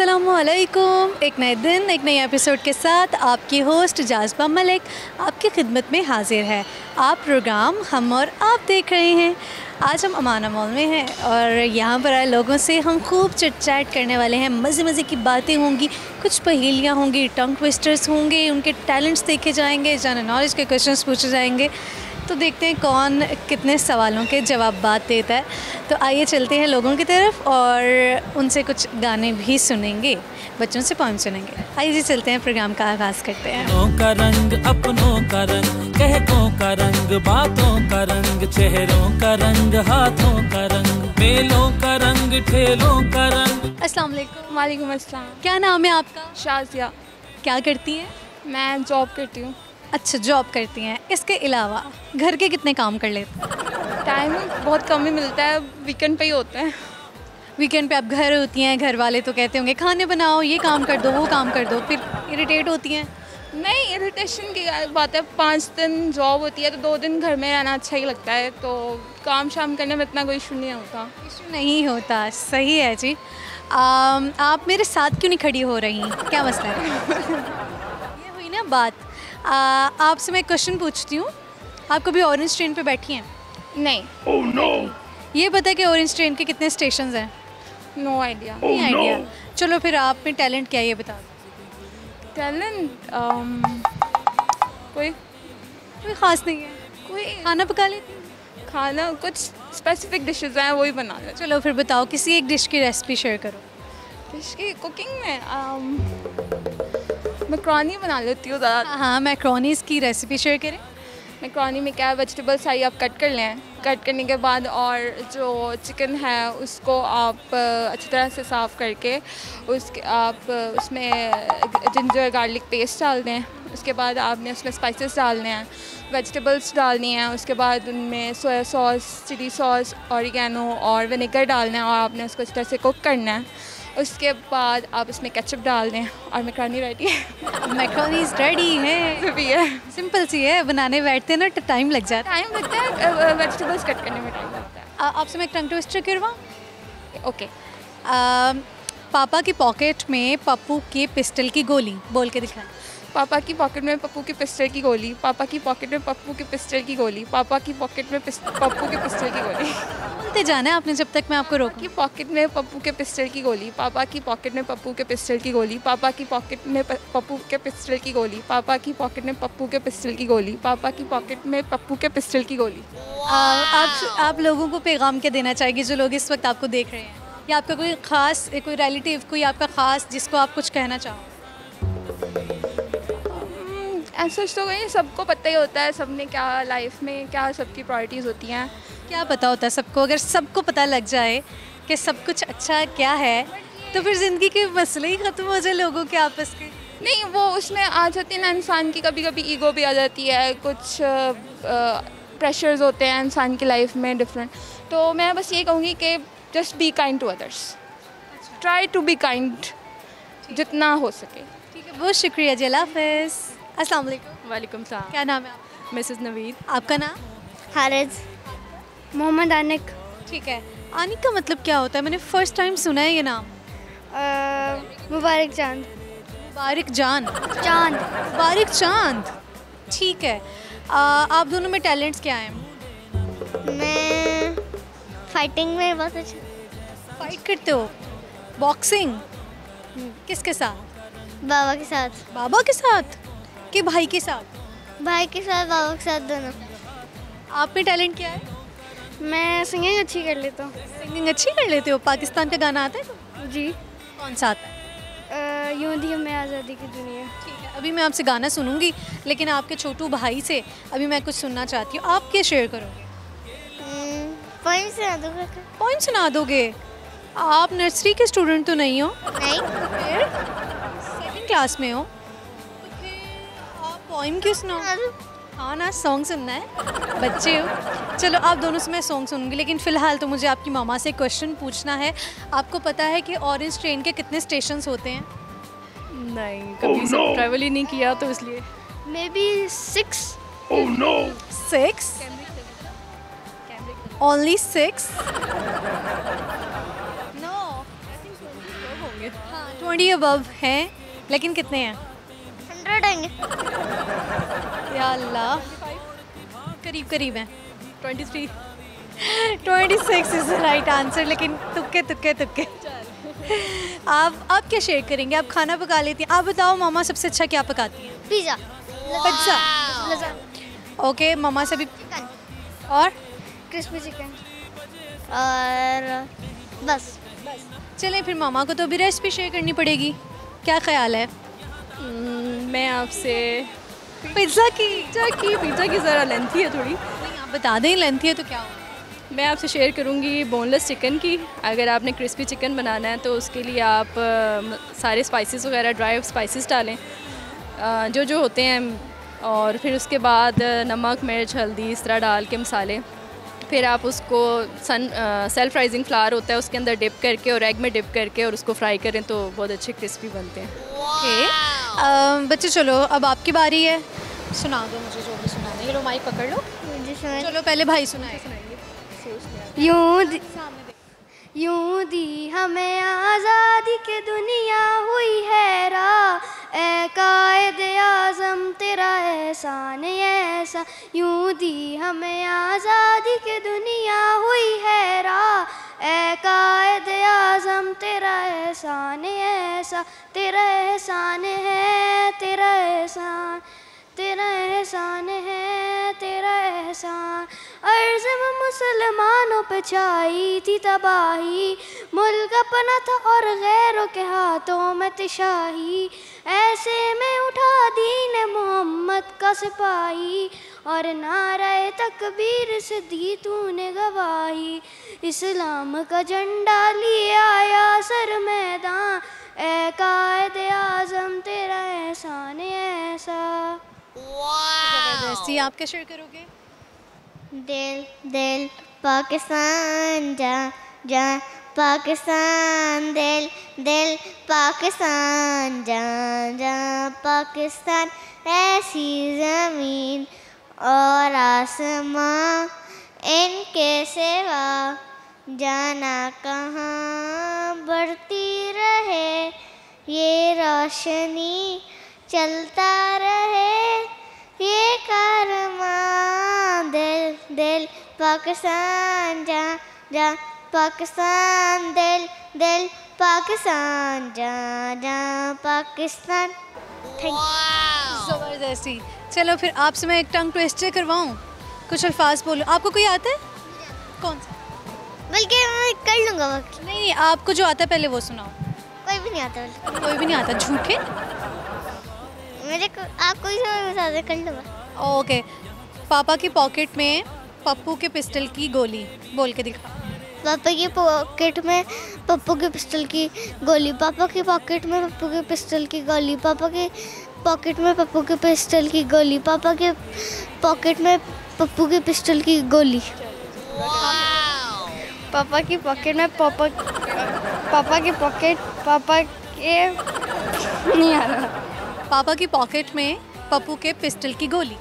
अस्सलामुअलैकुम। एक नए दिन एक नए एपिसोड के साथ आपकी होस्ट जाज़बा मलिक आपकी खिदमत में हाजिर है। आप प्रोग्राम हम और आप देख रहे हैं। आज हम अमाना मॉल में हैं और यहाँ पर आए लोगों से हम खूब चिट चैट करने वाले हैं। मज़े मज़े की बातें होंगी, कुछ पहेलियाँ होंगी, टंग ट्विस्टर्स होंगे, उनके टैलेंट्स देखे जाएंगे, जनरल नॉलेज के क्वेश्चंस पूछे जाएंगे। तो देखते हैं कौन कितने सवालों के जवाब देता है। तो आइए चलते हैं लोगों की तरफ और उनसे कुछ गाने भी सुनेंगे, बच्चों से पोएम सुनेंगे। आइए जी चलते हैं, प्रोग्राम का आगाज़ करते हैं। का रंग अपनों का रंग, कहतों का रंग, बातों का रंग, चेहरों का रंग, हाथों का रंग, मेलों का रंग, ठेलों का रंग। अस्सलाम वालेकुम। वालेकुम अस्सलाम। क्या नाम है आपका? शाज़िया। क्या करती हैं? मैं जॉब करती हूँ। अच्छा, जॉब करती हैं। इसके अलावा घर के कितने काम कर लेते हैं? टाइम बहुत कम ही मिलता है, वीकेंड पे ही होते हैं। वीकेंड पे आप घर होती हैं, घर वाले तो कहते होंगे खाने बनाओ, ये काम कर दो, वो काम कर दो, फिर इरिटेट होती हैं? नहीं, इरिटेशन की बात है। 5 दिन जॉब होती है तो 2 दिन घर में रहना अच्छा ही लगता है, तो काम शाम करने में इतना कोई इशू नहीं होता। इशू नहीं होता, सही है जी। आप मेरे साथ क्यों नहीं खड़ी हो रही, क्या मसला है? ये हुई ना बात। आपसे मैं क्वेश्चन पूछती हूँ, आप कभी ऑरेंज ट्रेन पे बैठी हैं? नहीं। oh, no. ये पता है कि ऑरेंज ट्रेन के कितने स्टेशंस हैं? No idea. नहीं आइडिया। चलो फिर आप में टैलेंट क्या है ये बता दो। टैलेंट कोई ख़ास नहीं है। कोई खाना पका लेती हैं? खाना कुछ स्पेसिफिक डिशेस हैं वही बना लेते। चलो फिर बताओ, किसी एक डिश की रेसिपी शेयर करो। डिश की कुकिंग में मैक्रोनी बना लेती हूँ ज़्यादा। हाँ, मैक्रोनीज़ की रेसिपी शेयर करें। मैक्रोनी में क्या है, वेजिटेबल्स सारी आप कट कर लें। कट करने के बाद और जो चिकन है उसको आप अच्छी तरह से साफ़ करके उसके आप उसमें जिंजर गार्लिक पेस्ट डाल दें। उसके बाद आपने उसमें स्पाइसेस डालने हैं, वेजिटेबल्स डालनी हैं। उसके बाद उनमें soy sauce, chilli sauce, oregano और विनेगर डालना है और आपने उसको अच्छी तरह से कुक करना है। उसके बाद आप इसमें केचप डाल दें और मैक्रोनी रेडी है। मैक्रोनीज़ रेडी है। भी है, सिंपल सी है, बनाने बैठते हैं ना तो टाइम लग जाता है। टाइम लगता है, वेजिटेबल्स कट करने में टाइम लगता है। आपसे मैं एक टंग ट्विस्टर करवाऊँ? ओके। पापा की पॉकेट में पप्पू के पिस्टल की गोली, बोल के दिखाएं। पापा की पॉकेट में पप्पू की पिस्टल की गोली, पापा की पॉकेट में पप्पू की पिस्टल की गोली, पापा की पॉकेट में पप्पू की पिस्टल की गोली। बोलते जाना है आपने जब तक मैं आपको रोकूं। की पॉकेट में पप्पू के पिस्टल की गोली, पापा की पॉकेट में पप्पू के पिस्टल की गोली, पापा की पॉकेट में पप्पू के पिस्टल की गोली, पापा की पॉकेट में पप्पू के पिस्टल की गोली, पापा की पॉकेट में पप्पू के पिस्टल की गोली। आप लोगों को पैगाम क्या देना चाहेंगे जो लोग इस वक्त आपको देख रहे हैं, या आपका कोई ख़ास, कोई रिलेटिव, कोई आपका ख़ास जिसको आप कुछ कहना चाहो? ऐसा तो कहीं सबको पता ही होता है, सबने क्या लाइफ में क्या सबकी प्रायोरिटीज़ होती हैं। क्या पता होता है सबको? अगर सबको पता लग जाए कि सब कुछ अच्छा क्या है तो फिर ज़िंदगी के मसले ही ख़त्म हो जाए लोगों के आपस के। नहीं, वो उसमें आ जाती है ना, इंसान की कभी कभी ईगो भी आ जाती है, कुछ प्रेशर्स होते हैं इंसान की लाइफ में डिफरेंट। तो मैं बस ये कहूँगी कि just be kind to others, try to be kind जितना हो सके। ठीक है, बहुत शुक्रिया जी, अल्लाह हाफ़िज़। अस्सलाम वालेकुम। वालेकुम सलाम। क्या नाम है आपका? मिसेस नवीद। आपका नाम? हारिज। मोहम्मद आनिक। ठीक है, आनिक का मतलब क्या होता है? मैंने फ़र्स्ट टाइम सुना है ये नाम। मुबारक चांद। मुबारक जान, चांद। मुबारक चांद। ठीक है, आप दोनों में टैलेंट्स क्या हैं? मैं फाइटिंग में बहुत अच्छा। फाइट करते हो? बॉक्सिंग? किसके साथ? बाबा के साथ। बाबा के साथ कि भाई के साथ? भाई के साथ, बाबा के साथ, दोनों। आप में टैलेंट क्या है? मैं सिंगिंग अच्छी कर लेता हूँ। सिंगिंग अच्छी कर लेते हो? पाकिस्तान का गाना आता है तो? जी। कौन सा आता है? यूं थी हमें आज़ादी की दुनिया। ठीक है, अभी मैं आपसे गाना सुनूंगी, लेकिन आपके छोटू भाई से अभी मैं कुछ सुनना चाहती हूँ। आप क्या शेयर करोगे? पोएम सुना दूँगा। पोएम सुना दोगे? आप नर्सरी के स्टूडेंट तो नहीं हो? नहीं। फिर सेकंड क्लास में हो तो फिर आप पोएम क्यों सुनाओ? हाँ ना, सॉन्ग सुनना है, बच्चे हो। चलो आप दोनों से मैं सॉन्ग सुनूंगी, लेकिन फ़िलहाल तो मुझे आपकी मामा से क्वेश्चन पूछना है। आपको पता है कि ऑरेंज ट्रेन के कितने स्टेशंस होते हैं? नहीं, कभी सब ट्रैवल ही नहीं किया तो इसलिए। May be 6। 6? ओनली 6? नो, हाँ 20 अबव हैं, लेकिन कितने हैं? 100 होंगे। या अल्लाह, करीब करीब हैं। 23। 26 इज़ द राइट आंसर, लेकिन तुक्के। आप क्या शेयर करेंगे? आप खाना पका लेती हैं। आप बताओ मामा सबसे अच्छा क्या पकाती हैं? पिज़्ज़ा। पिज़्ज़ा। ओके, मामा से भी। चिकन। और क्रिस्पी चिकन। और बस। चलें फिर मामा को तो भी रेसिपी शेयर करनी पड़ेगी। क्या ख्याल है? मैं आपसे पिज़्ज़ा की पिज़्ज़ा की ज़रा लेंथी है थोड़ी। नहीं, आप बता दें लेंथी है तो क्या होगा? मैं आपसे शेयर करूंगी बोनलेस चिकन की। अगर आपने क्रिस्पी चिकन बनाना है तो उसके लिए आप सारे स्पाइसेस वगैरह, ड्राई स्पाइसेस डालें जो होते हैं, और फिर उसके बाद नमक, मिर्च, हल्दी इस तरह डाल के मसाले, फिर आप उसको सेल्फ राइजिंग फ्लावर होता है उसके अंदर डिप करके और एग में डिप करके और उसको फ्राई करें तो बहुत अच्छे क्रिस्पी बनते हैं। ओके बच्चे, चलो अब आपकी बारी है। सुना दो मुझे जो भी सुनाना है। ये लो माइक पकड़ लो। चलो पहले भाई सुनाए। यूं दी हमें आज़ादी की दुनिया हुई हैरान, ए कायद आज़म तेरा एहसान ऐसा। यूं दी हमें आज़ादी की दुनिया हुई हैरान, ए कायद आज़म तेरा एहसान ऐसा। तेरा एहसान है, तेरा एहसान, तेरा एहसान है, तेरा एहसान। अर्ज़ में मुसलमानों पे छाई थी तबाही, मुल्क अपना था और गैरों के हाथों में तिशाही। ऐसे में उठा दीन मोहम्मद का सिपाही, और नारे तकबीर से दी तूने गवाही। इस्लाम का झंडा लिए आया सर मैदान, ए कायद आज़म तेरा एहसान ऐसा। ज़बरदस्ती। आप क्या शेयर करोगे? दिल दिल पाकिस्तान जा जा पाकिस्तान, दिल दिल पाकिस्तान जा जा पाकिस्तान। ऐसी ज़मीन और आसमां इनके सिवा जाना कहाँ, बढ़ती रहे ये रोशनी, चलता रहे ये कारवां। दिल दिल पाकिस्तान जा जा पाकिस्तान, दिल दिल पाकिस्तान जा जा पाकिस्तान। ज़बरदस्ती। चलो फिर आपसे मैं एक टंग ट्विस्टर करवाऊँ, कुछ अल्फाज बोलो। आपको कोई आता है? कौन सा? बल्कि मैं कर लूँगा वक्त। नहीं, आपको जो आता है पहले वो सुनाओ। कोई भी नहीं आता। कोई भी नहीं आता? झूठे। मेरे को आप कोई सा बता दे, कर लूँगा। ओके। पापा की पॉकेट में पप्पू के पिस्टल की गोली, बोल के दिखा। पापा की पॉकेट में पप्पू के पिस्टल की गोली, पापा की पॉकेट में पप्पू के पिस्टल की गोली, पापा की पॉकेट में पप्पू के पिस्टल की गोली, पापा के पॉकेट में पप्पू के पिस्टल की गोली। पापा की पॉकेट में पापा की पॉकेट पापा के नहीं आ रहा। पापा की पॉकेट में पप्पू के पिस्टल की गोली।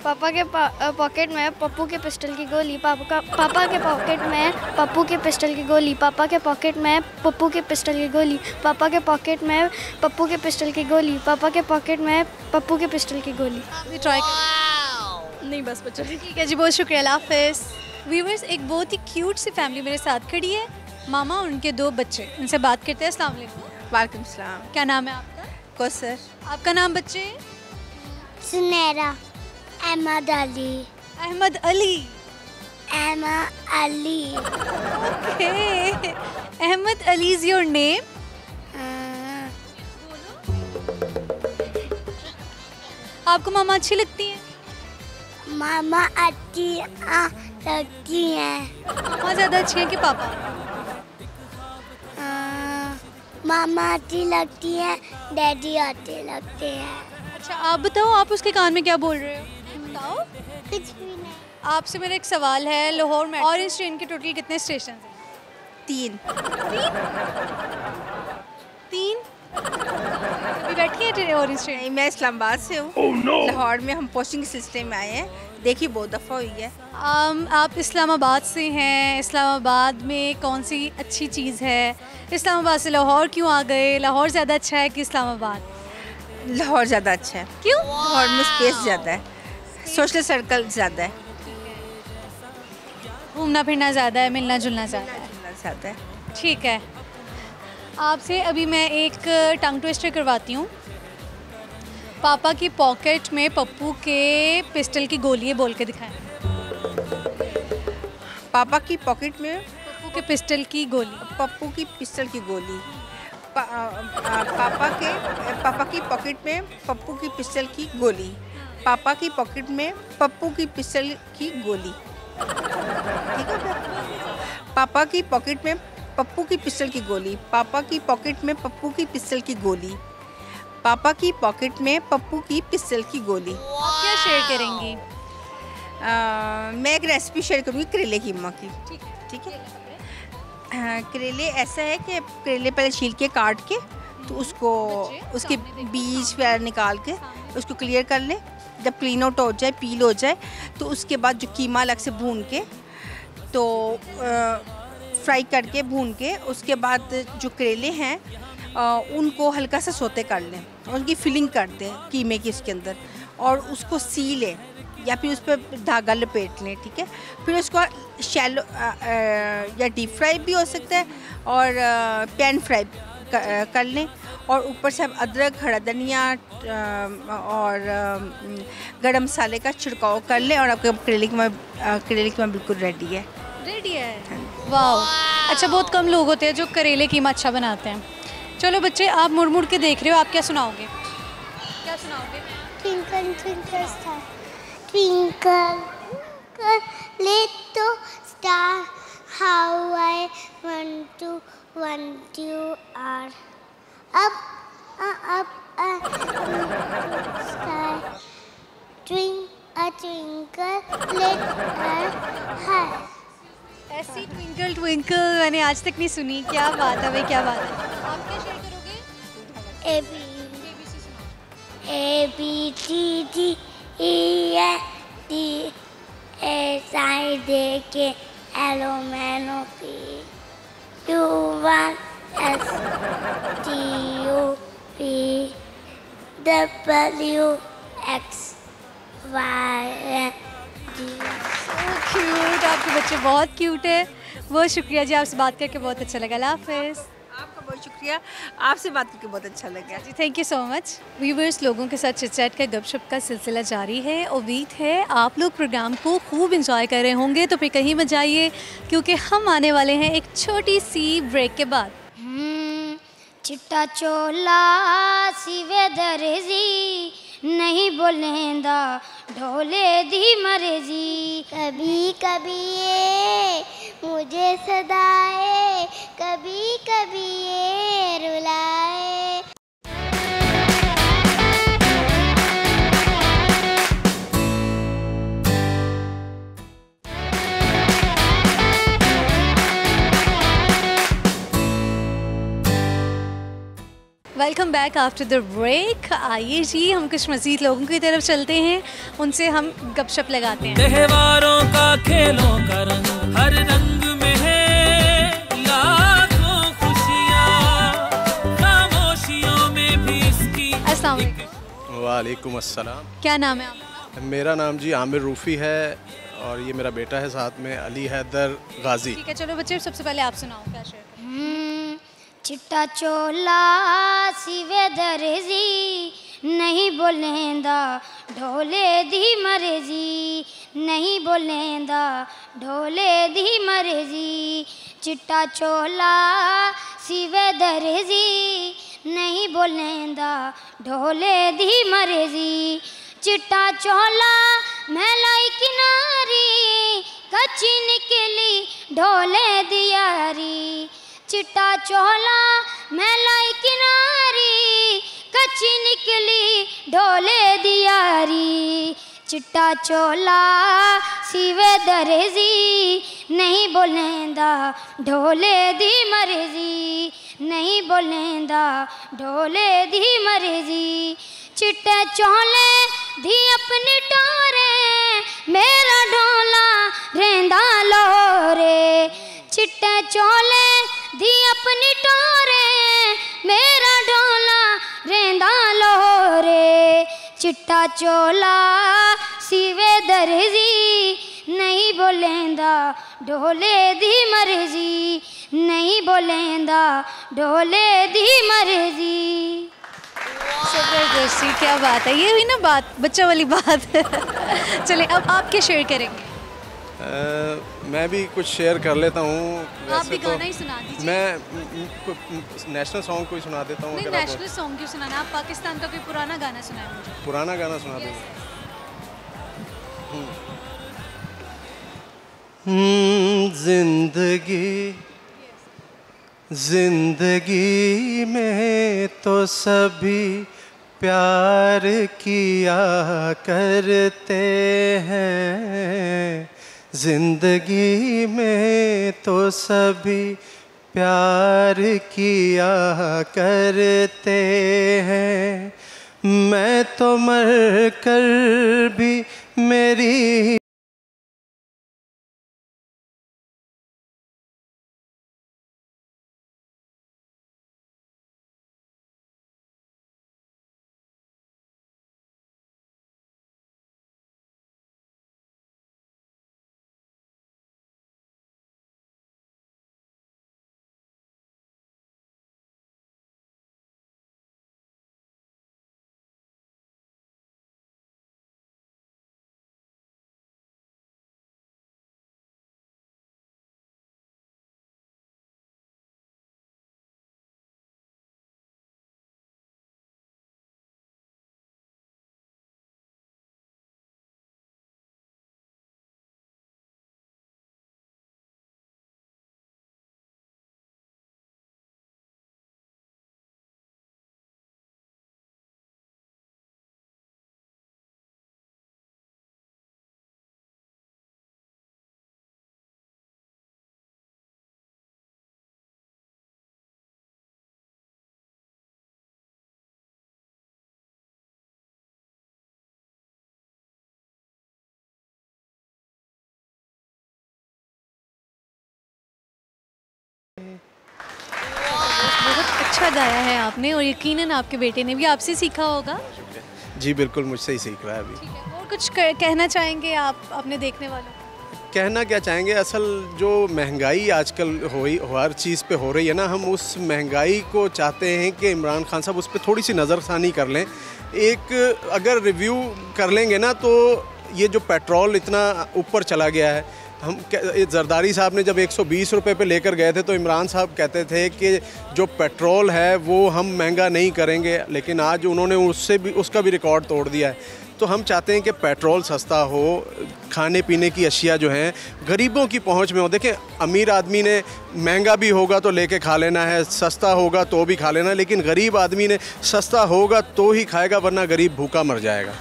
पापा के पॉकेट में पप्पू के पिस्टल की गोली, पापा के पॉकेट में पप्पू के पिस्टल की गोली, पापा के पॉकेट में पप्पू के पिस्टल की गोली, पापा के पॉकेट में पप्पू के पिस्टल की गोली, पापा के पॉकेट में पप्पू के पिस्टल की गोली। अभी ट्राई कर। नहीं बस बच्चों। ठीक है जी, बहुत शुक्रिया, अल्लाह हाफ़िज़। व्यूअर्स, एक बहुत ही क्यूट सी फैमिली मेरे साथ खड़ी है, मामा और उनके 2 बच्चे। उनसे बात करते हैं। अस्सलाम वालेकुम। वालेकुम सलाम। क्या नाम है आपका? कौसर। आपका नाम बच्चे? Sunaira. Ahmad Ali. Ahmad Ali. Ahmad Ali. Okay, Ahmad Ali is your name? आपको मामा अच्छी लगती है? मामा अच्छी लगती हैं। मामा ज़्यादा अच्छी हैं कि पापा? मामा अच्छी लगती है, डैडी अच्छे लगते हैं। अच्छा, आप बताओ, आप उसके कान में क्या बोल रहे हो? बताओ। कुछ भी नहीं। आपसे मेरा एक सवाल है, लाहौर में ऑरेंज ट्रेन के टोटल कितने स्टेशन हैं? 3। 3? अभी बैठी है ऑरेंज ट्रेन? मैं इस्लामाबाद से हूँ। लाहौर में हम पोस्टिंग सिलसिले में आए हैं। देखिए बहुत दफ़ा हुई है। आप इस्लामाबाद से हैं, इस्लामाबाद में कौन सी अच्छी चीज़ है? इस्लामाबाद से लाहौर क्यों आ गए? लाहौर ज़्यादा अच्छा है कि इस्लामाबाद? लाहौर ज़्यादा अच्छा है। क्यों? लाहौर में स्पेस ज़्यादा है, सोशल सर्कल ज़्यादा है, घूमना फिरना ज़्यादा है, मिलना जुलना ज़्यादा है। ज़्यादा है। ठीक है, आपसे अभी मैं एक टंग ट्विस्टर करवाती हूँ। पापा की पॉकेट में पप्पू के पिस्टल की गोली है, बोल के दिखाएं। पापा की पॉकेट में पप्पू के पिस्टल की गोली। पप्पू की पिस्टल की गोली। पापा की पॉकेट में पप्पू की पिस्टल की गोली। पापा की पॉकेट में पप्पू की पिस्टल की गोली। ठीक है? पापा की पॉकेट में पप्पू की पिस्टल की गोली। पापा की पॉकेट में पप्पू की पिस्टल की गोली। पापा की पॉकेट में पप्पू की पिस्टल की गोली। आप क्या शेयर करेंगी? मैं एक रेसिपी शेयर करूँगी करेले कीमा की। ठीक है? करेले ऐसा है कि करेले पहले छील के काट के तो उसको उसके बीज वगैरह निकाल के उसको क्लियर कर लें। जब क्लीन आउट हो जाए, पील हो जाए, तो उसके बाद जो कीमा अलग से भून के तो फ्राई करके भून के उसके बाद जो करेले हैं उनको हल्का सा सोते कर लें और उनकी फिलिंग कर दें कीमे की उसके अंदर और उसको सी लें या फिर उस पर धागा लपेट लें। ठीक है? फिर उसको शैलो या डीप फ्राई भी हो सकता है और पैन फ्राई कर लें और ऊपर से अदरक, हरा धनिया और गरम मसाले का छिड़काव कर लें और आपका करेले कीमा बिल्कुल रेडी है। रेडी है? वाह! अच्छा, बहुत कम लोग होते हैं जो करेले कीमा अच्छा बनाते हैं। चलो बच्चे, आप मुड़ मुड़ के देख रहे हो, आप क्या सुनाओगे? क्या सुनाओगे? Twinkle twinkle star, twinkle twinkle little star, how I want you are up sky, twinkle little star. ऐसी ट्विंकल ट्विंकल मैंने आज तक नहीं सुनी। क्या बात है भाई, क्या बात है। आप क्या शेयर करोगे? A B C D E F D S I D K L M N O P Q R S T U V W X Y Z। Cute, आपके बच्चे बहुत क्यूट है। बहुत शुक्रिया जी, आपसे बात करके बहुत अच्छा लगा। अल्लाह हाफिज़। आपका बहुत शुक्रिया, आपसे बात करके बहुत अच्छा लगा जी। Thank you so much. Viewers, लोगों के साथ चिट-चैट का गपशप का सिलसिला जारी है। उम्मीद है आप लोग प्रोग्राम को खूब इंजॉय कर रहे होंगे, तो फिर कहीं मत जाइए क्योंकि हम आने वाले हैं एक छोटी सी ब्रेक के बाद। चिट्टा चोला सिवे दर्जी नहीं बोलेंदा ढोले दी मर्जी। कभी कभी ये मुझे सदाए, कभी कभी ये रुलाए। Welcome back after the break. आइए जी, हम कुछ मज़ीद लोगों की तरफ चलते हैं, उनसे हम गपशप लगाते हैं। त्योहारों का खेलों का रंग हर रंग में है, लाखों खुशियाँ खामोशियों में भी इसकी। अस्सलाम वालेकुम। वालेकुम अस्सलाम। क्या नाम है आपका? मेरा नाम जी आमिर रूफ़ी है और ये मेरा बेटा है साथ में अली हैदर गाजी। ठीक है, चलो बच्चे, सबसे पहले आप सुनाओ, क्या शेयर करें? चिट्टा चोला सिवे दर्जी नहीं बोलेंदा ढोले दी मर्जी, नहीं बोलेंदा ढोले दी मर्जी। चिट्टा चोला सिवे दर्जी नहीं बोलेंदा ढोले दी मर्जी। चिट्टा चोला महलाई किनारी कच्ची निकली ढोले दियारी। चिट्टा चोला महलाई किनारी कच्ची निकली ढोले दियारी। चिट्टा चोला सिवे दर्जी नहीं बोलेंदा ढोले दी मर्जी, नहीं बोलेंदा ढोले दी मर्जी। चिट्टे चोले दी अपनी टोरे मेरा ढोला रेंदा लाहौरे चिट्टे चोले दी अपनी टोरे मेरा डोला रेंदा लाहौरे चिट्टा चोला सीवे दर्जी नहीं बोलेंदा ढोले दी मर्जी नहीं बोलेंदा ढोले दी मर्जी। जबरदस्ती, क्या बात है, ये हुई ना बात, बच्चा वाली बात। चलें अब आप क्या शेयर करेंगे? मैं भी कुछ शेयर कर लेता हूँ। आप भी गाना ही सुना दीजिए। मैं नेशनल सॉन्ग कोई सुना देता हूँ। नहीं, नेशनल सॉन्ग क्यों सुनाना, आप पाकिस्तान का कोई पुराना गाना सुनाएं मुझे। पुराना गाना सुना दूँ? जिंदगी में तो सभी प्यार किया करते हैं, जिंदगी में तो सभी प्यार किया करते हैं। मैं तो मर कर भी मेरी बहुत अच्छा गाया है आपने, और यकीनन आपके बेटे ने भी आपसे सीखा होगा। जी बिल्कुल, मुझसे ही सीख रहा है अभी। ठीक है, और कुछ कहना चाहेंगे आप अपने देखने वालों को? कहना क्या चाहेंगे, असल जो महंगाई आजकल हर चीज़ पे हो रही है ना, हम उस महंगाई को चाहते हैं कि इमरान खान साहब उस पर थोड़ी सी नज़रसानी कर लें। एक अगर रिव्यू कर लेंगे ना, तो ये जो पेट्रोल इतना ऊपर चला गया है, हम जरदारी साहब ने जब 120 रुपए पे लेकर गए थे तो इमरान साहब कहते थे कि जो पेट्रोल है वो हम महंगा नहीं करेंगे, लेकिन आज उन्होंने उसका भी रिकॉर्ड तोड़ दिया है। तो हम चाहते हैं कि पेट्रोल सस्ता हो, खाने पीने की अशिया जो हैं गरीबों की पहुंच में हो। देखें, अमीर आदमी ने महंगा भी होगा तो लेके खा लेना है, सस्ता होगा तो भी खा लेना है, लेकिन गरीब आदमी ने सस्ता होगा तो ही खाएगा, वरना गरीब भूखा मर जाएगा।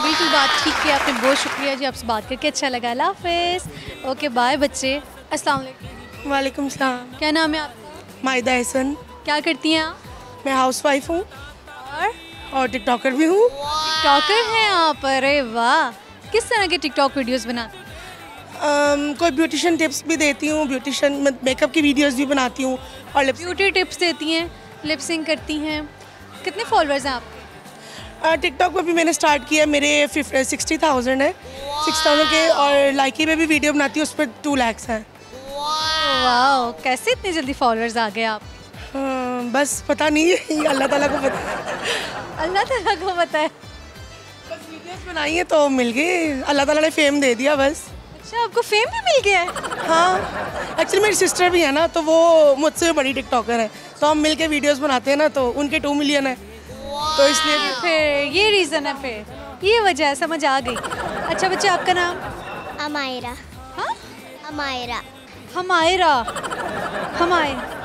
बिल्कुल बात ठीक की आपने, बहुत शुक्रिया जी, आपसे बात करके अच्छा लगा। अल्लाह हाफ़िज़। ओके बाय बच्चे। अस्सलाम वालेकुम। वालेकुम सलाम। क्या नाम है आपका? माहिदा हसन। क्या करती हैं आप? मैं हाउसवाइफ हूँ और टिकटॉकर भी हूँ। टिकटॉकर हैं आप? अरे वाह, किस तरह के टिकटॉक वीडियोस बनाते हैं? कोई ब्यूटिशियन टिप्स भी देती हूँ, ब्यूटिशियन मेकअप की वीडियोस भी बनाती हूँ और ब्यूटी टिप्स देती हैं, लिपसिंग करती हैं। कितने फॉलोअर्स हैं आपके? टिकटॉक पे भी मैंने स्टार्ट किया, मेरे 60,000 है, 6,000 के, और लाइकी पे भी वीडियो बनाती हूँ, उस पर 2 लाख हैं। वाह, कैसे इतनी जल्दी फॉलोअर्स आ गए आप? बस पता नहीं है, अल्लाह ताला को पता है। अल्लाह ताला को पता है। बस वीडियोस बनाई है तो मिल गई, अल्लाह ताला ने फेम दे दिया बस। अच्छा, आपको फेम भी मिल गया है? हाँ, एक्चुअली मेरी सिस्टर भी है ना, तो वो मुझसे बड़ी टिकटॉकर है, तो हम मिल के वीडियोज़ बनाते हैं ना, तो उनके 2 मिलियन है, तो इसलिए फिर ये रीज़न है, फिर ये वजह है, समझ आ गई। अच्छा बच्चे, आपका नाम? अमायरा। हाँ, अमायरा। हमायरा।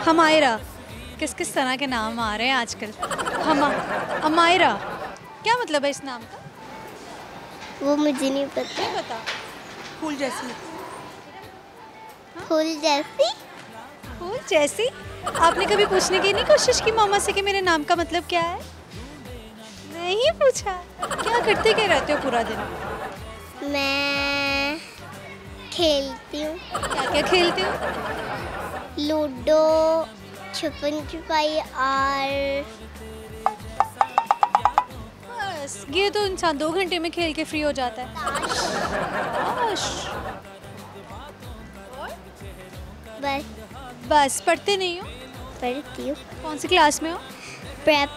हमायरा, किस किस तरह के नाम आ रहे हैं आजकल? अमायरा, क्या मतलब है इस नाम का? वो मुझे नहीं पता। नहीं पता। फूल जैसी। फूल जैसी? फूल जैसी? आपने कभी पूछने की नहीं कोशिश की मामा से कि मेरे नाम का मतलब क्या है? नहीं पूछा? क्या करते क्या रहते हो पूरा दिन? मैं खेलती हूँ। क्या क्या खेलते हो? लूडो, छुपन छुपाई और बस ये तो इंसान 2 घंटे में खेल के फ्री हो जाता है। ताश। बस बस पढ़ते नहीं हो? पढ़ती हूँ। कौन सी क्लास में हो? प्रेप।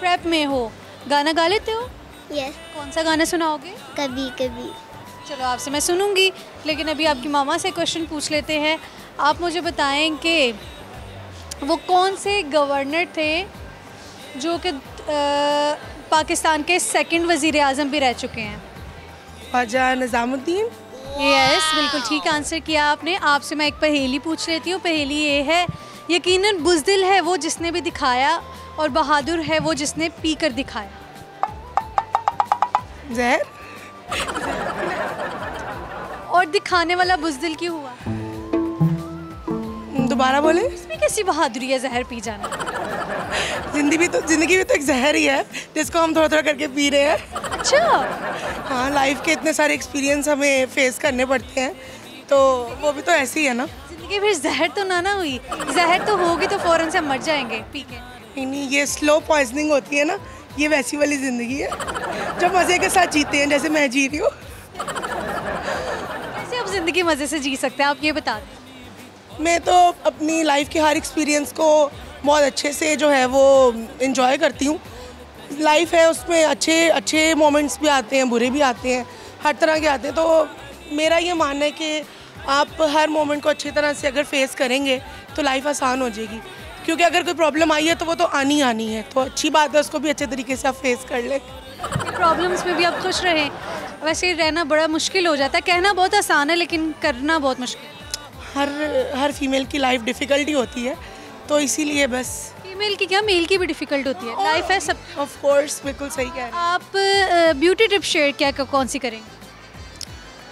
प्रेप में हो। गाना गा लेते हो? यस। कौन सा गाना सुनाओगे? कभी कभी। चलो आपसे मैं सुनूंगी, लेकिन अभी आपकी मामा से क्वेश्चन पूछ लेते हैं। आप मुझे बताएं कि वो कौन से गवर्नर थे जो कि पाकिस्तान के सेकंड वज़ीर आज़म भी रह चुके हैं? ख्वाजा निज़ामुद्दीन। यस, बिल्कुल ठीक आंसर किया आपने। आपसे मैं एक पहेली पूछ लेती हूँ। पहेली ये है, यकीनन बुज़दिल है वो जिसने भी दिखाया और बहादुर है वो जिसने पी कर दिखाया। जहर। और दिखाने वाला बुज़दिल क्यों हुआ? दोबारा बोले। इसमें कैसी बहादुरी है जहर पी जाना? जिंदगी भी तो एक जहर ही है जिसको हम थोड़ा थोड़ा करके पी रहे हैं। अच्छा। हाँ, लाइफ के इतने सारे एक्सपीरियंस हमें फेस करने पड़ते हैं, तो वो भी तो ऐसी ही है ना। जिंदगी फिर जहर तो ना हुई। जहर तो होगी तो फौरन से हम मर जाएंगे पी के। नहीं, ये स्लो पॉइजनिंग होती है ना, ये वैसी वाली ज़िंदगी है जो मज़े के साथ जीते हैं, जैसे मैं जी रही हूँ। कैसे आप ज़िंदगी मज़े से जी सकते हैं, आप ये बता दें। मैं तो अपनी लाइफ के हर एक्सपीरियंस को बहुत अच्छे से जो है वो इन्जॉय करती हूँ। लाइफ है, उसमें अच्छे मोमेंट्स भी आते हैं, बुरे भी आते हैं, हर तरह के आते हैं। तो मेरा ये मानना है कि आप हर मोमेंट को अच्छी तरह से अगर फेस करेंगे तो लाइफ आसान हो जाएगी, क्योंकि अगर कोई प्रॉब्लम आई है तो वो तो आनी है, तो अच्छी बात है उसको भी अच्छे तरीके से आप फेस कर लें। प्रॉब्लम्स में भी आप खुश रहें। वैसे रहना बड़ा मुश्किल हो जाता है, कहना बहुत आसान है लेकिन करना बहुत मुश्किल। हर फीमेल की लाइफ डिफ़िकल्टी होती है, तो इसीलिए बस। फीमेल की क्या, मेल की भी डिफ़िकल्ट होती है, लाइफ है सब। ऑफ कोर्स, बिल्कुल सही कह रहे हैं आप ब्यूटी टिप शेयर क्या कौन सी करेंगे?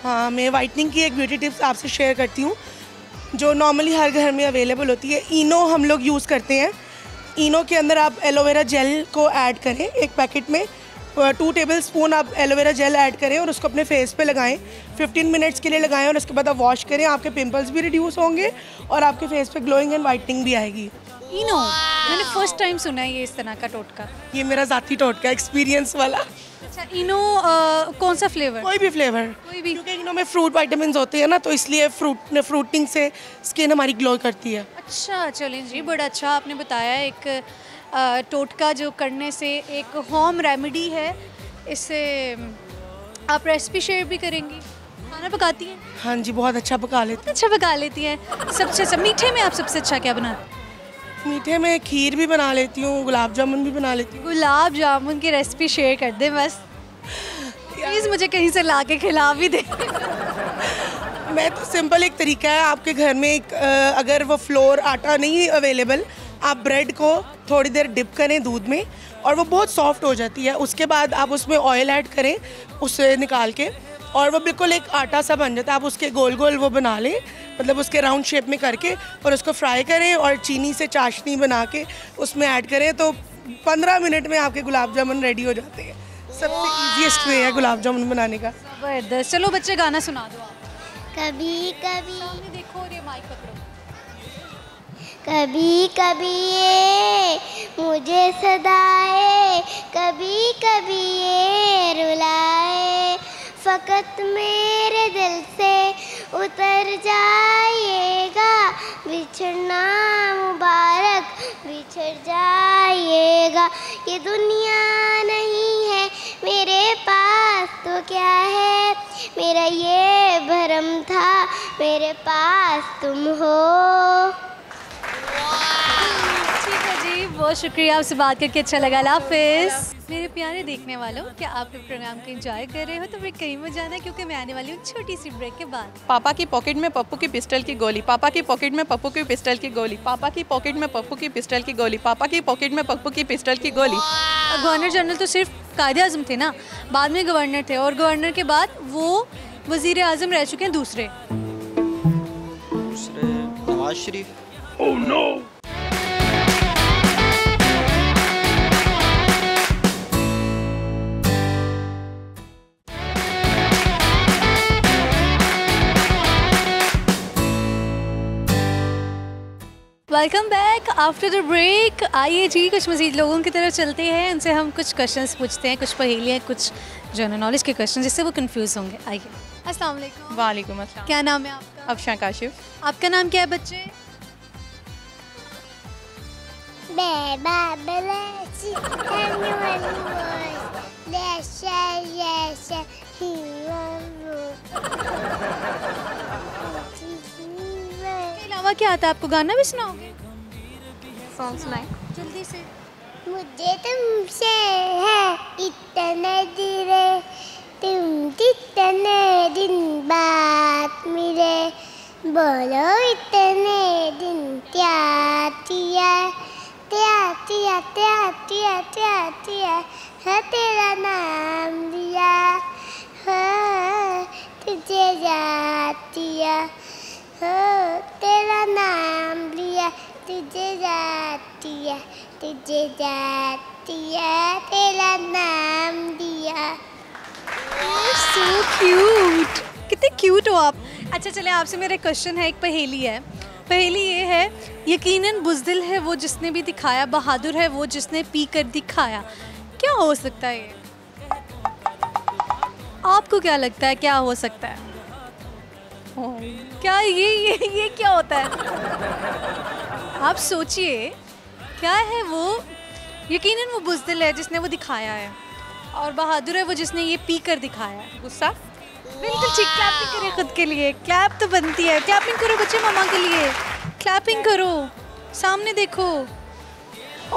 हाँ, मैं वाइटनिंग की एक ब्यूटी टिप्स आपसे शेयर करती हूँ जो नॉर्मली हर घर में अवेलेबल होती है। इनो हम लोग यूज़ करते हैं। इनो के अंदर आप एलोवेरा जेल को ऐड करें, एक पैकेट में 2 टेबलस्पून आप एलोवेरा जेल ऐड करें और उसको अपने फेस पे लगाएं। 15 मिनट्स के लिए लगाएं और उसके बाद आप वॉश करें। आपके पिंपल्स भी रिड्यूस होंगे और आपके फेस पे ग्लोइंग एंड वाइटनिंग भी आएगी। इनो, मैंने फर्स्ट टाइम सुना है ये इस तरह का टोटका। ये मेरा ज़ाती टोटका, एक्सपीरियंस वाला। अच्छा, इनो कौन सा फ्लेवर? कोई भी फ्लेवर, कोई भी, क्योंकि इनो में फ्रूट विटामिन्स होते हैं ना, तो इसलिए फ्रूटिंग से स्किन हमारी ग्लो करती है। अच्छा, चलें जी, बड़ा अच्छा आपने बताया। एक टोटका जो करने से एक होम रेमेडी है, इससे आप रेसिपी शेयर भी करेंगी। खाना पकाती हैं? हाँ जी, बहुत अच्छा पका लेती अच्छा पका लेती हैं। सबसे अच्छा मीठे में आप सबसे अच्छा क्या बनाती हैं? मीठे में खीर भी बना लेती हूँ, गुलाब जामुन भी बना लेती हूँ। गुलाब जामुन की रेसिपी शेयर कर दें बस, प्लीज़ मुझे कहीं से ला के खिला भी दें। मैं तो सिंपल एक तरीका है, आपके घर में एक अगर वो फ्लोर आटा नहीं अवेलेबल, आप ब्रेड को थोड़ी देर डिप करें दूध में और वो बहुत सॉफ्ट हो जाती है। उसके बाद आप उसमें ऑयल ऐड करें उसे निकाल के, और वो बिल्कुल एक आटा सा बन जाता है। आप उसके गोल गोल वो बना लें, मतलब उसके राउंड शेप में करके, और उसको फ्राई करें और चीनी से चाशनी बना के उसमें ऐड करें, तो 15 मिनट में आपके गुलाब जामुन रेडी हो जाते हैं। सबसे ईजीएस्ट वे है गुलाब जामुन बनाने का। ज़बरदस्त। चलो बच्चे गाना सुना दो आप। कभी कभी सामने देखो और ये माइक पकड़ो। कभी कभी ये मुझे सदाए, कभी कभी ये रुलाए, फ़कत मेरे दिल से उतर जाइएगा, बिछड़ना मुबारक बिछड़ जाइएगा। ये दुनिया नहीं है मेरे पास तो क्या है, मेरा ये भरम था मेरे पास तुम हो। ठीक है जी, बहुत शुक्रिया, आपसे बात करके अच्छा लगा। अल्लाह हाफिज़। मेरे प्यारे देखने वालों, क्या आप प्रोग्राम को एंजॉय कर रहे हो तो फिर कहीं मत जाना, क्योंकि मैं आने वाली हूँ छोटी सी ब्रेक के बाद। पापा की पॉकेट में पप्पू की पिस्टल की गोली, पापा की पॉकेट में पप्पू की पिस्टल की गोली, पापा की पॉकेट में पप्पू की पिस्टल की गोली, पापा की पॉकेट में पप्पू की पिस्टल की गोली। गवर्नर जनरल तो सिर्फ कायदे आज़म थे ना, बाद में गवर्नर थे, और गवर्नर के बाद वो वज़ीर आज़म रह चुके हैं दूसरे Nawaz Sharif. Oh no. Welcome back after the break. आइए जी कुछ मज़ीद लोगों की तरफ चलते हैं, उनसे हम कुछ क्वेश्चंस पूछते हैं, कुछ पहेलियाँ, कुछ जनरल नॉलेज के क्वेश्चन जिससे वो कंफ्यूज होंगे। आइए। अस्सलाम वालेकुम। वालेकुम अस्सलाम। क्या नाम है आपका? अफशा काशिफ। आपका नाम क्या है बच्चे? इसके अलावा क्या आता है आपको? गाना भी सुनाओगे? सॉन्ग सुनाए जल्दी से। मुझे तुमसे है इतने दिले, तुम जितने दिन बाद मिले, बोलो इतने दिन क्या किया, क्या किया, क्या किया, क्या किया, है तेरा नाम लिया, हाँ तुझे याद किया, हाँ तेरा नाम लिया, तुझे याद किया, तुझे याद किया, तेरा नाम दिया। सो क्यूट, कितने क्यूट हो आप। अच्छा चले आपसे मेरा क्वेश्चन है, एक पहेली है। पहेली ये है, यकीनन बुज़दिल है वो जिसने भी दिखाया, बहादुर है वो जिसने पी कर दिखाया। क्या हो सकता है ये? आपको क्या लगता है क्या हो सकता है? क्या ये क्या होता है? आप सोचिए क्या है वो। यकीनन वो बुज़दिल है जिसने वो दिखाया है, और बहादुर है वो जिसने ये पी कर दिखाया है। गुस्सा। बिल्कुल ठीक। क्लैपिंग करें खुद के लिए, क्लैप तो बनती है। क्लैपिंग करो बच्चे मामा के लिए, क्लैपिंग करो, सामने देखो।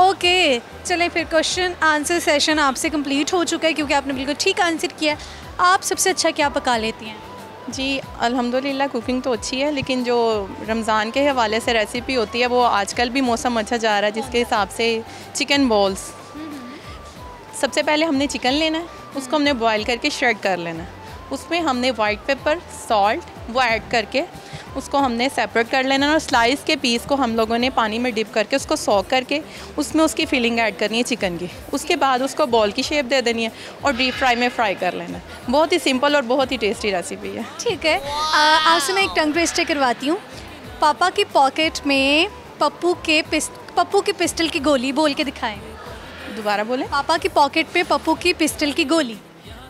ओके चलें फिर, क्वेश्चन आंसर सेशन आपसे कंप्लीट हो चुका है क्योंकि आपने बिल्कुल ठीक आंसर किया। आप सबसे अच्छा क्या पका लेती हैं? जी अल्हम्दुलिल्लाह कुकिंग तो अच्छी है, लेकिन जो रमज़ान के हवाले से रेसिपी होती है वो आजकल भी मौसम अच्छा जा रहा है, जिसके हिसाब से चिकन बॉल्स। सबसे पहले हमने चिकन लेना है, उसको हमने बॉयल करके श्रेड कर लेना है। उसमें हमने वाइट पेपर, सॉल्ट वो ऐड करके उसको हमने सेपरेट कर लेना है, और स्लाइस के पीस को हम लोगों ने पानी में डिप करके उसको सॉक करके उसमें उसकी फिलिंग ऐड करनी है चिकन की। उसके बाद उसको बॉल की शेप दे देनी है और डीप फ्राई में फ्राई कर लेना है। बहुत ही सिंपल और बहुत ही टेस्टी रेसिपी है। ठीक है, आपसे मैं एक टंग ट्विस्टर करवाती हूँ। पापा की पॉकेट में पप्पू के पिस्टल की गोली बोल के दिखाएं। दोबारा बोले। पापा की पॉकेट पे पप्पू की पिस्टल की गोली।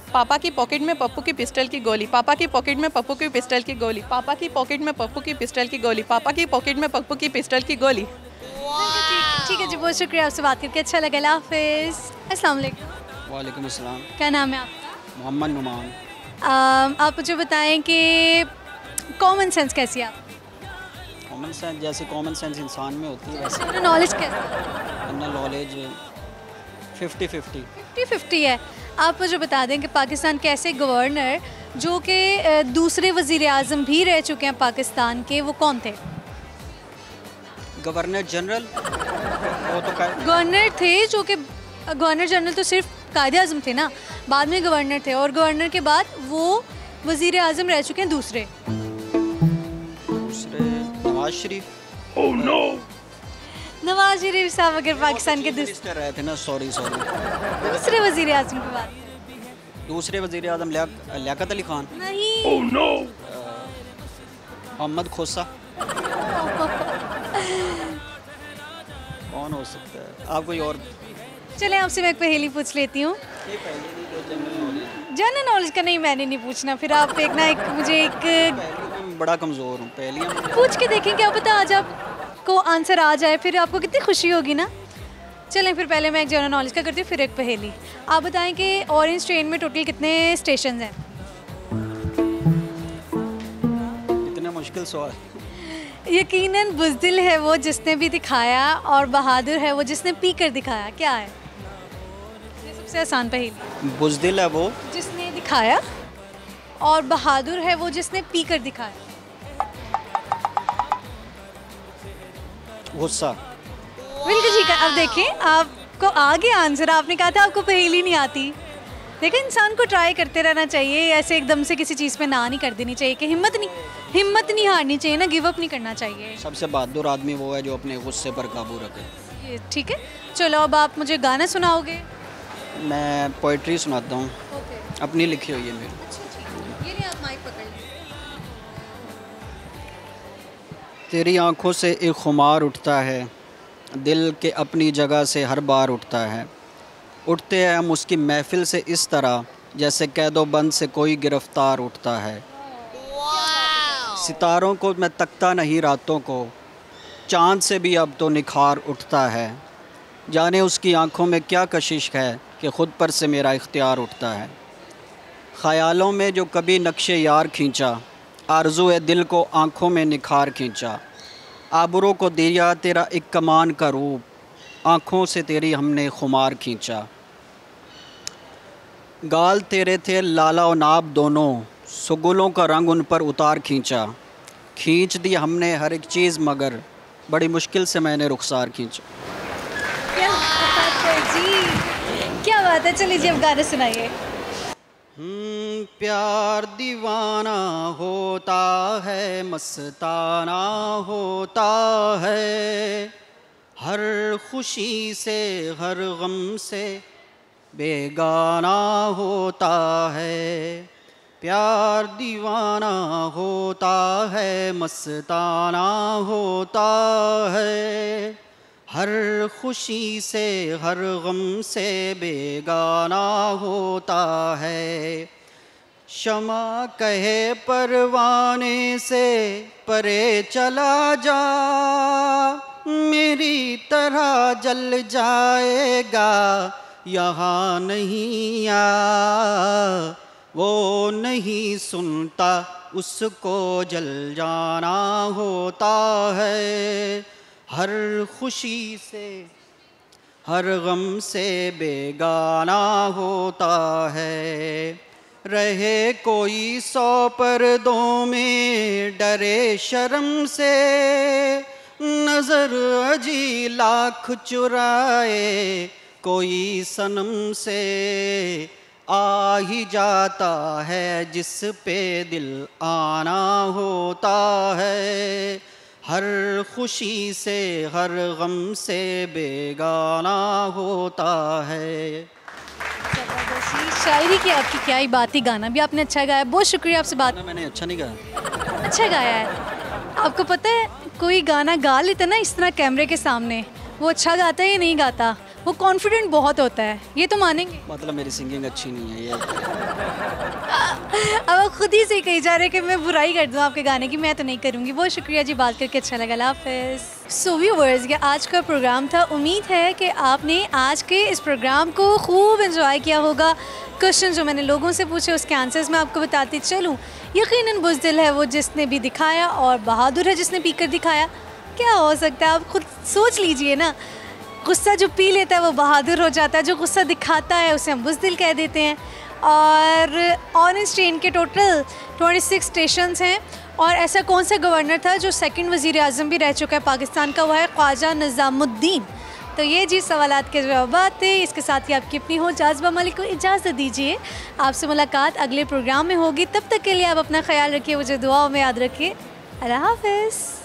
पापा की पॉकेट में पप्पू की पिस्टल की गोली, पापा की पॉकेट में पप्पू की पिस्टल की गोली, पापा की पॉकेट में पप्पू की पिस्टल की गोली, पापा की पॉकेट में पप्पू की पिस्टल की गोली। ठीक है जी, बहुत शुक्रिया, आपसे बात करके अच्छा लगा। अल्लाह हाफिज़। अस्सलाम वालेकुम। वालेकुम अस्सलाम। क्या नाम है आपका? मोहम्मद नुमान। आप मुझे बताएं कि कॉमन सेंस कैसी है आप? कॉमन सेंस जैसे कॉमन सेंस इंसान में होती है वैसे नॉलेज कैसी? नॉलेज 50-50 है। आप मुझे बता दें कि पाकिस्तान के ऐसे गवर्नर जो कि दूसरे वज़ीर आज़म भी रह चुके हैं पाकिस्तान के, वो कौन थे? Governor general. वो तो गवर्नर थे जो कि गवर्नर जनरल तो सिर्फ कायदे आज़म थे ना, बाद में गवर्नर थे, और गवर्नर के बाद वो वज़ीर आज़म रह चुके हैं दूसरे नवाज शरीफ। ओह नो, नवाज शरीफ साहब अगर पाकिस्तान के दूसरे रहे थे ना, सॉरी दूसरे वज़ीर आज़म की बात। दूसरे वज़ीर आज़म लियाकत अली खान। नहीं। Oh no. मोहम्मद खोसा। कौन हो सकता है? आप कोई और। चलें आपसे मैं एक पहेली पूछ लेती हूँ। जनरल नॉलेज का नहीं, मैंने नहीं पूछना, फिर आप एक ना एक मुझे एक बड़ा कमज़ोर हूँ पहेलियाँ पूछ के देखें, क्या पता आज आपको आंसर आ जाए, फिर आपको कितनी खुशी होगी ना। चलें फिर पहले मैं एक जनरल नॉलेज का करती हूँ, फिर एक पहेली। आप बताएं कि ऑरेंज ट्रेन में टोटल कितने स्टेशन हैं? इतना मुश्किल सवाल। यकीनन बुज़दिल है वो जिसने भी दिखाया, और बहादुर है वो जिसने पी कर दिखाया। क्या है? ये सबसे आसान पहेली। बुज़दिल है वो जिसने दिखाया, और बहादुर है वो जिसने पी कर दिखाया। गुस्सा। बिल्कुल ठीक है। अब देखें, आपको आ गया आंसर। आपने कहा था आपको पहेली नहीं आती। देखिए, इंसान को ट्राई करते रहना चाहिए, ऐसे एकदम से किसी चीज़ पे ना नहीं कर देनी चाहिए, कि हिम्मत नहीं हारनी चाहिए ना, गिव अप नहीं करना चाहिए। सबसे बहादुर आदमी वो है जो अपने गुस्से पर काबू रखे। ये ठीक है। चलो अब आप मुझे गाना सुनाओगे? मैं पोइट्री सुनाता हूँ, अपनी लिखी हुई है मेरी। ये नहीं, आप माइक पकड़ लीजिए। तेरी आंखों से एक खुमार उठता है, दिल के अपनी जगह से हर बार उठता है। उठते हैं हम उसकी महफिल से इस तरह, जैसे कैदोबंद से कोई गिरफ्तार उठता है। सितारों को मैं तकता नहीं रातों को, चाँद से भी अब तो निखार उठता है। जाने उसकी आंखों में क्या कशिश है कि ख़ुद पर से मेरा इख्तियार उठता है। ख़यालों में जो कभी नक्शे यार खींचा, आरज़ू दिल को आँखों में निखार खींचा। आबरों को दिया तेरा एक कमान का रूप, आँखों से तेरी हमने खुमार खींचा। गाल तेरे थे लाला और नाब दोनों, सुगुलों का रंग उन पर उतार खींचा। खींच दी हमने हर एक चीज़ मगर बड़ी मुश्किल से मैंने रुखसार खींचा। क्या बात है जी, क्या बात है। चलिए जी अब गाने सुनाइए। प्यार दीवाना होता है, मस्ताना होता है, हर खुशी से हर गम से बेगाना होता है। प्यार दीवाना होता है, मस्ताना होता है, हर खुशी से हर गम से बेगाना होता है। शमा कहे परवाने से परे चला जा, मेरी तरह जल जाएगा यहाँ नहीं आ। वो नहीं सुनता उसको जल जाना होता है, हर खुशी से हर गम से बेगाना होता है। रहे कोई 100 पर्दों में डरे शर्म से, नज़र अजी लाख चुराए कोई सनम से। आ ही जाता है जिस पे दिल आना होता है, हर खुशी से हर गम से बेगाना होता है। शायरी की आपकी क्या ही बात ही, गाना भी आपने अच्छा गाया। बहुत शुक्रिया आपसे बात। मैंने अच्छा नहीं गाया। अच्छा गाया है। आपको पता है कोई गाना गा लेता ना इस तरह कैमरे के सामने, वो अच्छा गाता है या नहीं गाता, वो कॉन्फिडेंट बहुत होता है, ये तो मानेंगे। मतलब मेरी सिंगिंग अच्छी नहीं है ये। अब आप खुद ही से कही जा रहे कि मैं बुराई कर दूँ आपके गाने की, मैं तो नहीं करूँगी। बहुत शुक्रिया जी, बात करके अच्छा लगा। अल्लाह हाफ़िज़। सो व्यूअर्स, ये आज का प्रोग्राम था। उम्मीद है कि आपने आज के इस प्रोग्राम को खूब एंजॉय किया होगा। क्वेश्चन जो मैंने लोगों से पूछे उसके आंसर्स मैं आपको बताती चलूँ। यकीनन बुज़दिल है वो जिसने भी दिखाया, और बहादुर है जिसने पीकर दिखाया। क्या हो सकता है, आप खुद सोच लीजिए ना। गुस्सा जो पी लेता है वो बहादुर हो जाता है, जो गुस्सा दिखाता है उसे हम बुज़दिल कह देते हैं। और ऑरेंज ट्रेन के टोटल 26 स्टेशंस हैं, और ऐसा कौन सा गवर्नर था जो सेकंड वज़ीर आज़म भी रह चुका है पाकिस्तान का, वो है ख्वाजा निज़ामुद्दीन। तो ये जी सवालात के जवाब थे। इसके साथ ही आपकी अपनी हो जाज़बा मलिक को इजाज़त दीजिए। आपसे मुलाकात अगले प्रोग्राम में होगी। तब तक के लिए आप अपना ख्याल रखिए, मुझे दुआओं में याद रखिए। अल्लाह हाफ़िज़।